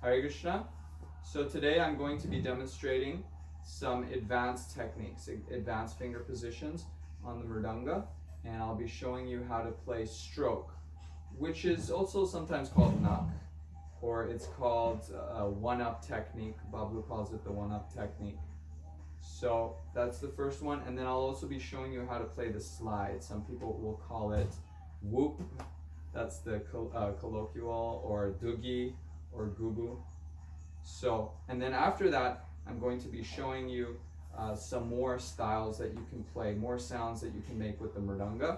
Hare Krishna. So today I'm going to be demonstrating some advanced techniques, advanced finger positions on the Mridanga, and I'll be showing you how to play stroke, which is also sometimes called nak, or it's called one-up technique. Babu calls it the one-up technique. So that's the first one, and then I'll also be showing you how to play the slide. Some people will call it whoop. That's the colloquial, or Dugi, or Gubu. So, and then after that, I'm going to be showing you some more styles that you can play, more sounds that you can make with the Mridanga.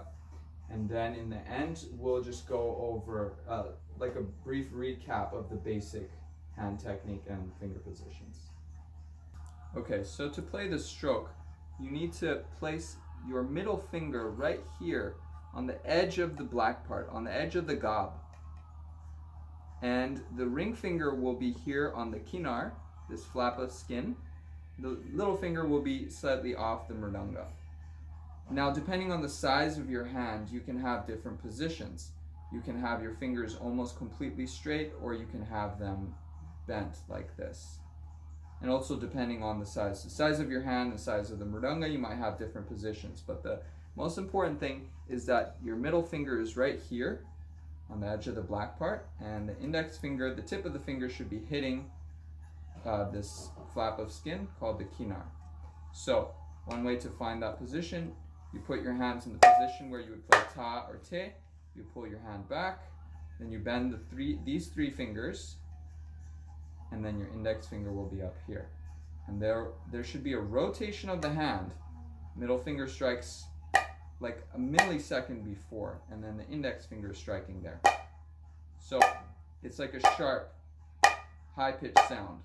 And then in the end, we'll just go over like a brief recap of the basic hand technique and finger positions. Okay, so to play the stroke, you need to place your middle finger right here on the edge of the black part, on the edge of the gob. And the ring finger will be here on the kinar, this flap of skin. The little finger will be slightly off the Mridanga. Now, depending on the size of your hand, you can have different positions. You can have your fingers almost completely straight, or you can have them bent like this. And also depending on the size of your hand, the size of the Mridanga, you might have different positions. But the most important thing is that your middle finger is right here on the edge of the black part, and the index finger, the tip of the finger, should be hitting this flap of skin called the kinar. So one way to find that position, you put your hands in the position where you would play ta or te. You pull your hand back, then you bend these three fingers, and then your index finger will be up here. And there should be a rotation of the hand. Middle finger strikes like a millisecond before, and then the index finger is striking there. So it's like a sharp, high-pitched sound.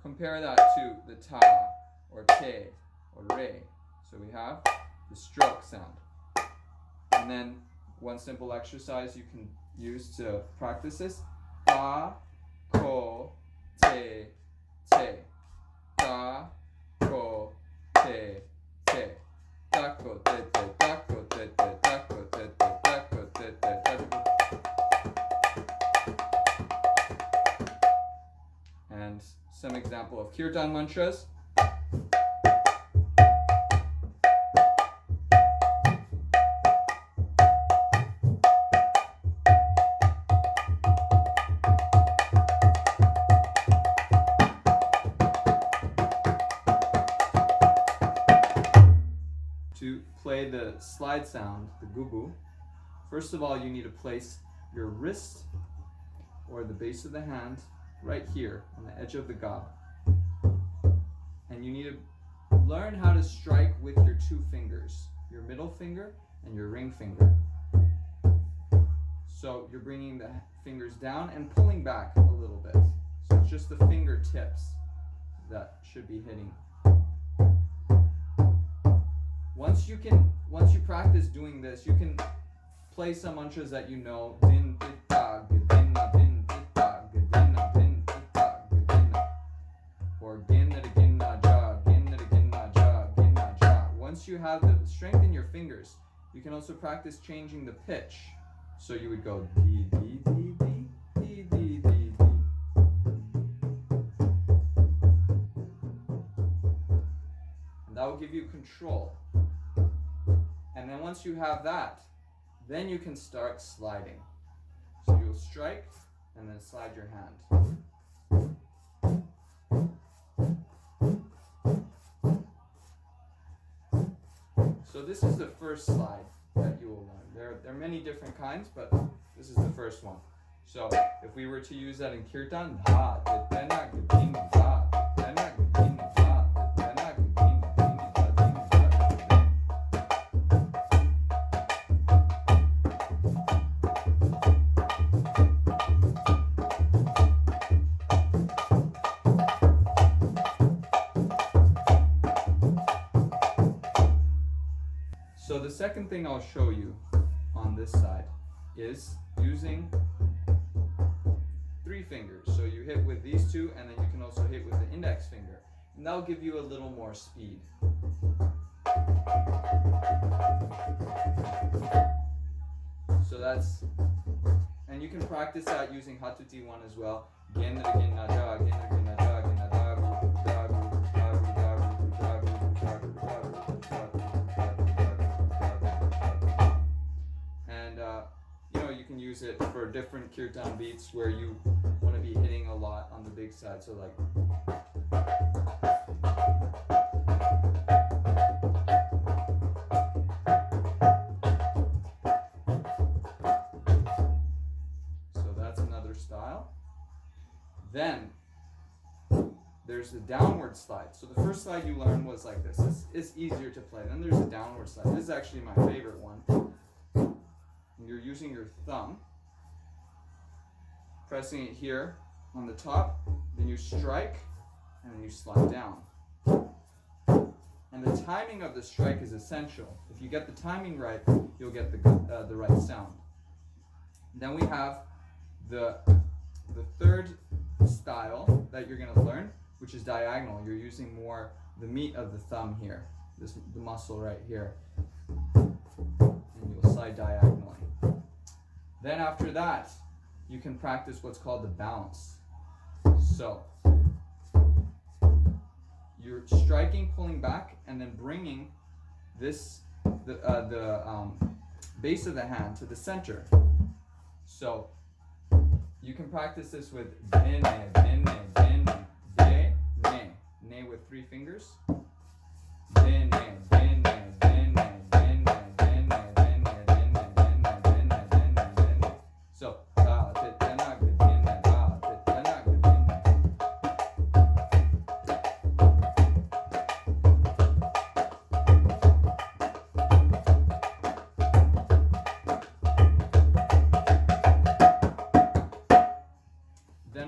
Compare that to the ta, or te, or re. So we have the stroke sound. And then one simple exercise you can use to practice this: ta, ko, te, te. Ta, ko, te, te. Ta, ko, te, te. Ta, ko, te, te. Ta, ko, te, te. Ta, ko, te, te. Ta, ko. And some example of kirtan mantras. To play the slide sound, the gubu, first of all you need to place your wrist or the base of the hand right here on the edge of the gob. And you need to learn how to strike with your two fingers, your middle finger and your ring finger. So you're bringing the fingers down and pulling back a little bit. So it's just the fingertips that should be hitting. Once you practice doing this, you can play some mantras that you know. Din ditta gadinna din ditta gadinna din ditta gadinna, or ginna ginna ja ginna ginna ja ginna ja. Once you have the strength in your fingers, you can also practice changing the pitch. So you would go dee dee dee dee dee dee dee dee. And that will give you control. And then once you have that, then you can start sliding. So you'll strike and then slide your hand. So this is the first slide that you will learn. There are many different kinds, but this is the first one. So if we were to use that in kirtan, dha, ditena, gadina, dha, ditena, gadina, dha, ditena, gadina, dini, dha, dini, dha. So the second thing I'll show you on this side is using three fingers. So you hit with these two, and then you can also hit with the index finger. And that'll give you a little more speed. So that's practice that using Hatuti 1 as well. Gendra ginna da, gendra ginna da, ginna da, gu, da, gu, da, gu, da, gu, da, gu, da, gu, da, gu, da, gu, da, gu. And you know, you can use it for different kirtan beats where you want to be hitting a lot on the big side. So like. Style. Then there's the downward slide. So the first slide you learned was like this. It's easier to play. Then there's a downward slide. This is actually my favorite one. And you're using your thumb, pressing it here on the top, then you strike, and then you slide down. And the timing of the strike is essential. If you get the timing right, you'll get the right sound. Then we have the third style that you're going to learn, which is diagonal. You're using more the meat of the thumb here, the muscle right here, and you'll slide diagonally. Then after that, you can practice what's called the balance. So you're striking, pulling back, and then bringing the base of the hand to the center. So you can practice this with bene, bene, bene, de, ne. Ne with 3 fingers. Bene, bene, bene, bene, bene, bene, bene, bene, bene, bene. So da, te, te, na, ge, bene, da, te, te, na, ge, bene.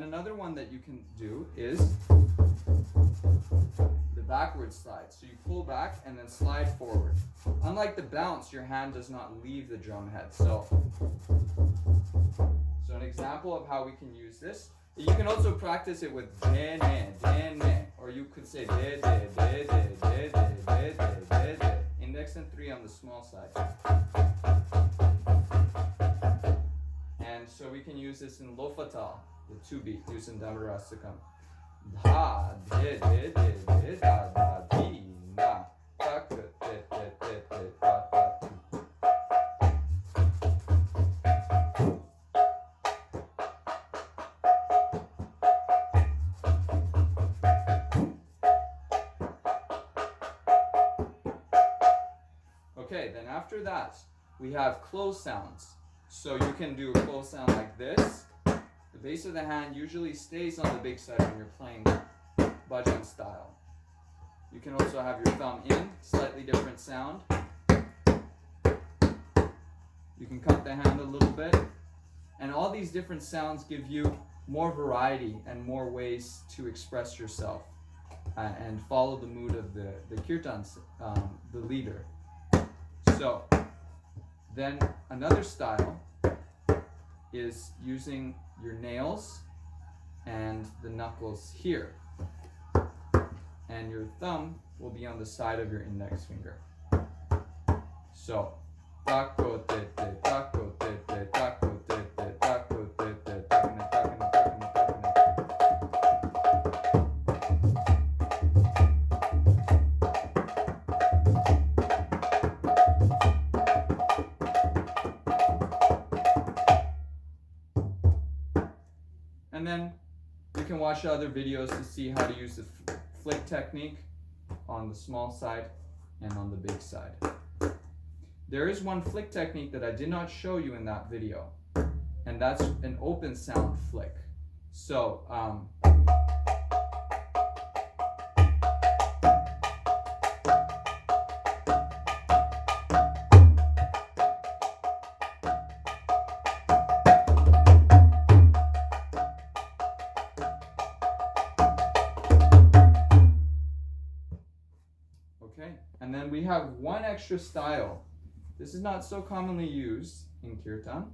Another one that you can do is the backward slide. So you pull back and then slide forward. Unlike the bounce, your hand does not leave the drum head. So an example of how we can use this, you can also practice it with de, ne, or you could say de, de, de, de, de, de, de, de, de, de. Index and 3 on the small side. And so we can use this in lo fatal. The 2-beat, using Damarasakam. Da, de, de, de, de, da, da, di, na, da, de, de, de, de, da, da, di. Okay, then after that, we have close sounds. So you can do a close sound like this. The base of the hand usually stays on the big side when you're playing bhajan style. You can also have your thumb in, slightly different sound. You can cut the hand a little bit. And all these different sounds give you more variety and more ways to express yourself and follow the mood of the kirtan, the leader. So then another style is using your nails and the knuckles here. And your thumb will be on the side of your index finger. So, tako te te, tako te te, tako te te, tako te te, takana, takana, takana, And then you can watch other videos to see how to use the flick technique on the small side and on the big side. There is one flick technique that I did not show you in that video, and that's an open sound flick. So, okay, and then we have one extra style. This is not so commonly used in kirtan,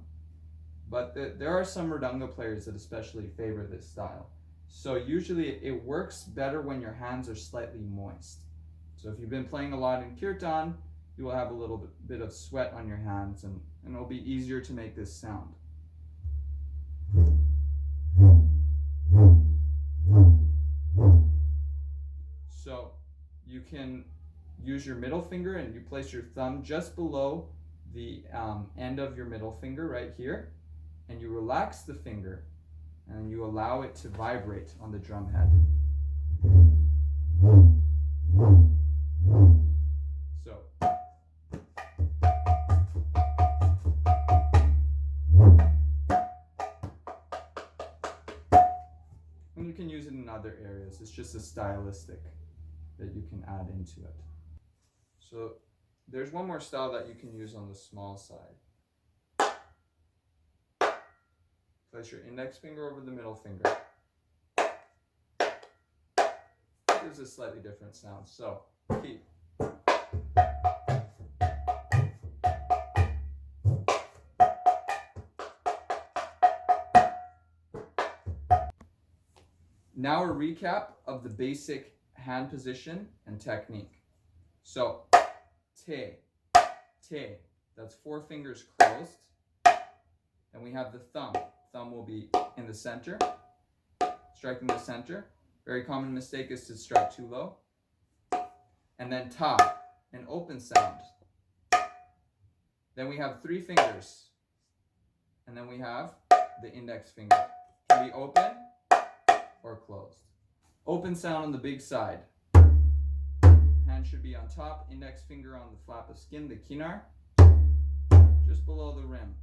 but there are some Mridanga players that especially favor this style. So usually it works better when your hands are slightly moist. So if you've been playing a lot in kirtan, you will have a little bit of sweat on your hands, and it'll be easier to make this sound. can use your middle finger and you place your thumb just below the end of your middle finger right here, and you relax the finger and you allow it to vibrate on the drum head. So. And you can use it in other areas. It's just a stylistic that you can add into it. So there's one more style that you can use on the small side. Place your index finger over the middle finger. It gives a slightly different sound. So keep. Now a recap of the basic hand position and technique. So, te, that's 4 fingers closed. And we have the thumb. Thumb will be in the center, striking the center. Very common mistake is to strike too low. And then ta, an open sound. Then we have 3 fingers. And then we have the index finger. Can be open or closed. Open sound on the big side. Hand should be on top, index finger on the flap of skin, the kinar, just below the rim.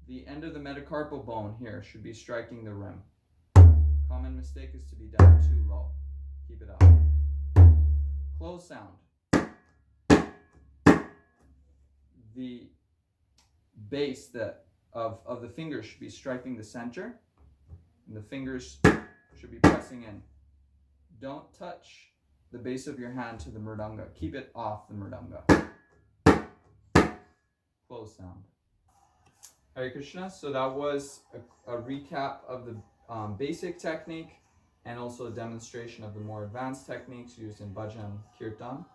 The end of the metacarpal bone here should be striking the rim. Common mistake is to be down too low. Keep it up. Close sound. The base of the fingers should be striking the center, and the fingers should be pressing in. Don't touch the base of your hand to the mridanga. Keep it off the mridanga. Close sound. Hare Krishna. So that was a recap of the basic technique and also a demonstration of the more advanced techniques used in bhajan kirtan.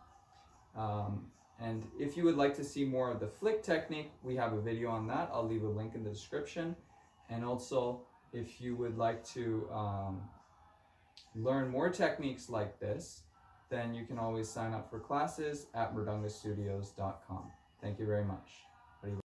And if you would like to see more of the flick technique, we have a video on that. I'll leave a link in the description. And also, if you would like to learn more techniques like this, then you can always sign up for classes at mridangastudios.com. Thank you very much.